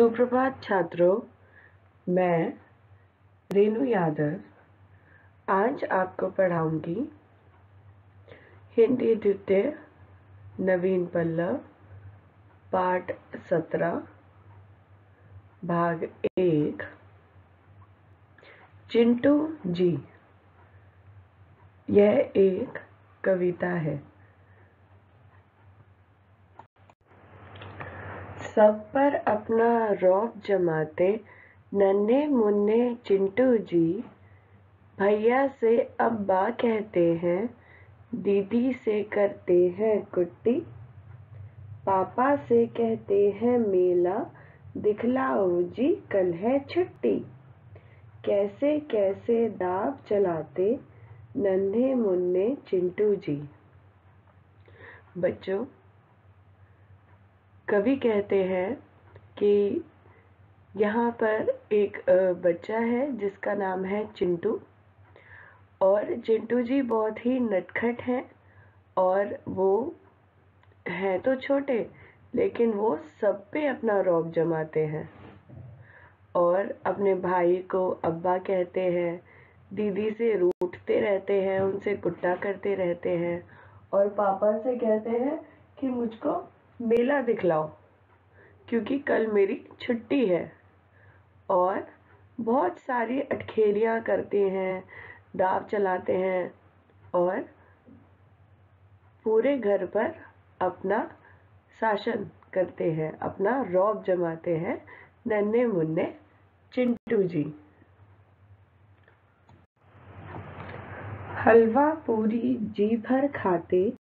सुप्रभात छात्रों, मैं रेणु यादव आज आपको पढ़ाऊंगी हिंदी द्वितीय नवीन पल्लव पाठ 17 भाग 1 चिंटू जी। यह एक कविता है। सब पर अपना रौब जमाते नन्हे मुन्ने चिंटू जी, भैया से अब्बा कहते हैं, दीदी से करते हैं कुट्टी, पापा से कहते हैं मेला दिखलाओ जी कल है छुट्टी। कैसे कैसे दाव चलाते नन्हे मुन्ने चिंटू जी। बच्चों, कवि कहते हैं कि यहाँ पर एक बच्चा है जिसका नाम है चिंटू, और चिंटू जी बहुत ही नटखट हैं और वो हैं तो छोटे, लेकिन वो सब पे अपना रौब जमाते हैं और अपने भाई को अब्बा कहते हैं, दीदी से रूठते रहते हैं, उनसे गुस्सा करते रहते हैं, और पापा से कहते हैं कि मुझको मेला दिखलाओ क्योंकि कल मेरी छुट्टी है। और बहुत सारी अटखेलियाँ करते हैं, दाव चलाते हैं और पूरे घर पर अपना शासन करते हैं, अपना रौब जमाते हैं नन्हे मुन्ने चिंटू जी। हलवा पूरी जी भर खाते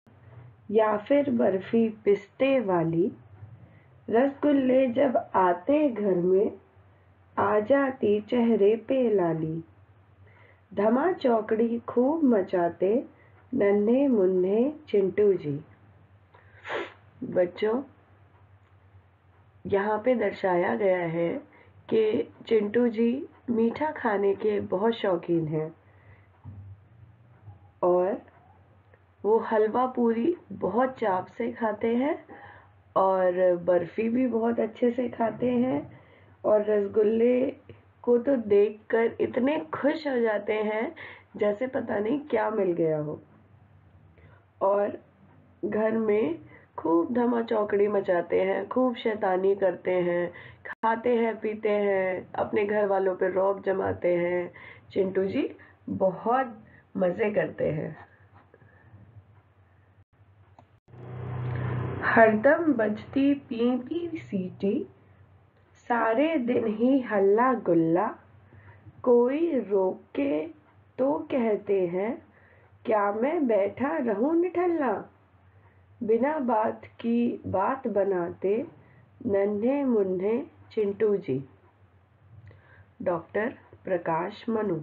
या फिर बर्फी पिस्ते वाली, रसगुल्ले जब आते घर में आ जाती चेहरे पे लाली, धमा चौकड़ी खूब मचाते नन्हे मुन्ने चिंटू जी। बच्चों, यहाँ पे दर्शाया गया है कि चिंटू जी मीठा खाने के बहुत शौकीन हैं और वो हलवा पूरी बहुत चाव से खाते हैं और बर्फी भी बहुत अच्छे से खाते हैं और रसगुल्ले को तो देखकर इतने खुश हो जाते हैं जैसे पता नहीं क्या मिल गया हो, और घर में खूब धमा चौकड़ी मचाते हैं, खूब शैतानी करते हैं, खाते हैं पीते हैं, अपने घर वालों पे रौब जमाते हैं। चिंटू जी बहुत मजे करते हैं। हरदम बजती पी पी सीटी, सारे दिन ही हल्ला गुल्ला, कोई रोके तो कहते हैं, क्या मैं बैठा रहूं निठल्ला, बिना बात की बात बनाते नन्हे मुन्ने चिंटू जी। डॉक्टर प्रकाश मनु।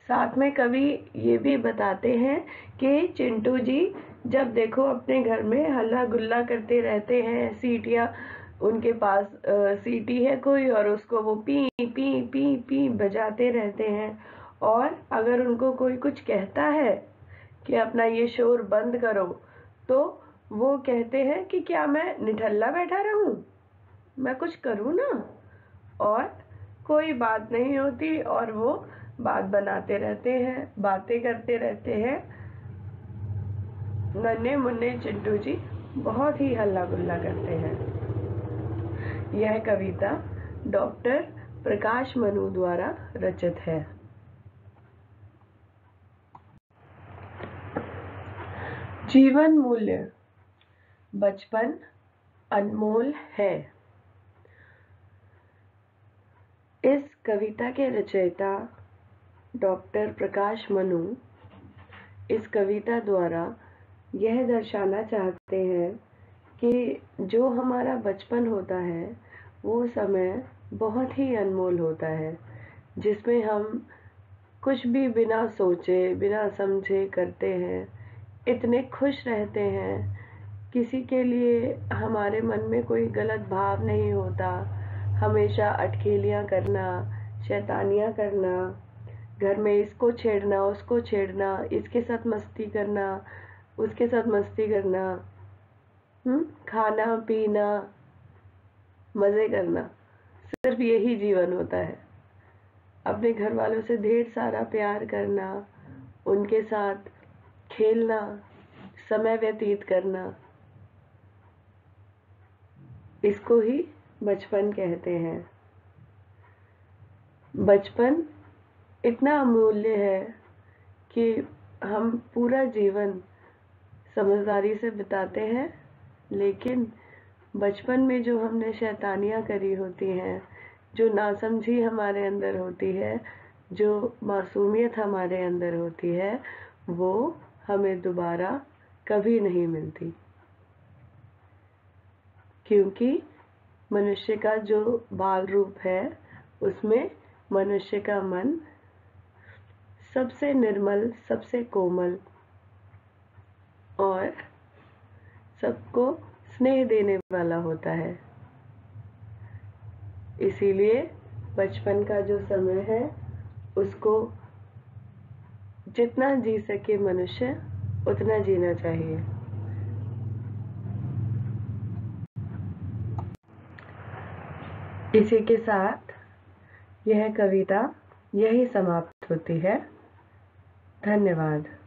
साथ में कवि ये भी बताते हैं कि चिंटू जी जब देखो अपने घर में हल्ला गुल्ला करते रहते हैं, सीटियाँ उनके पास सीटी है कोई और उसको वो पी पी पी पी बजाते रहते हैं, और अगर उनको कोई कुछ कहता है कि अपना ये शोर बंद करो, तो वो कहते हैं कि क्या मैं निठल्ला बैठा रहूं, मैं कुछ करूं ना, और कोई बात नहीं होती और वो बात बनाते रहते हैं, बातें करते रहते हैं। नन्हे मुन्ने चिंटू जी बहुत ही हल्ला गुल्ला करते हैं। यह कविता डॉक्टर प्रकाश मनु द्वारा रचित है। जीवन मूल्य। बचपन अनमोल है। इस कविता के रचयिता डॉक्टर प्रकाश मनु इस कविता द्वारा यह दर्शाना चाहते हैं कि जो हमारा बचपन होता है वो समय बहुत ही अनमोल होता है, जिसमें हम कुछ भी बिना सोचे बिना समझे करते हैं, इतने खुश रहते हैं, किसी के लिए हमारे मन में कोई गलत भाव नहीं होता, हमेशा अटखेलियाँ करना, शैतानियाँ करना, घर में इसको छेड़ना उसको छेड़ना, इसके साथ मस्ती करना उसके साथ मस्ती करना, खाना पीना, मज़े करना, सिर्फ यही जीवन होता है। अपने घर वालों से ढेर सारा प्यार करना, उनके साथ खेलना, समय व्यतीत करना, इसको ही बचपन कहते हैं। बचपन इतना अमूल्य है कि हम पूरा जीवन समझदारी से बिताते हैं, लेकिन बचपन में जो हमने शैतानियाँ करी होती हैं, जो नासमझी हमारे अंदर होती है, जो मासूमियत हमारे अंदर होती है, वो हमें दोबारा कभी नहीं मिलती। क्योंकि मनुष्य का जो बाल रूप है, उसमें मनुष्य का मन सबसे निर्मल, सबसे कोमल और सबको स्नेह देने वाला होता है। इसीलिए बचपन का जो समय है, उसको जितना जी सके मनुष्य उतना जीना चाहिए। इसी के साथ यह कविता यही समाप्त होती है। धन्यवाद।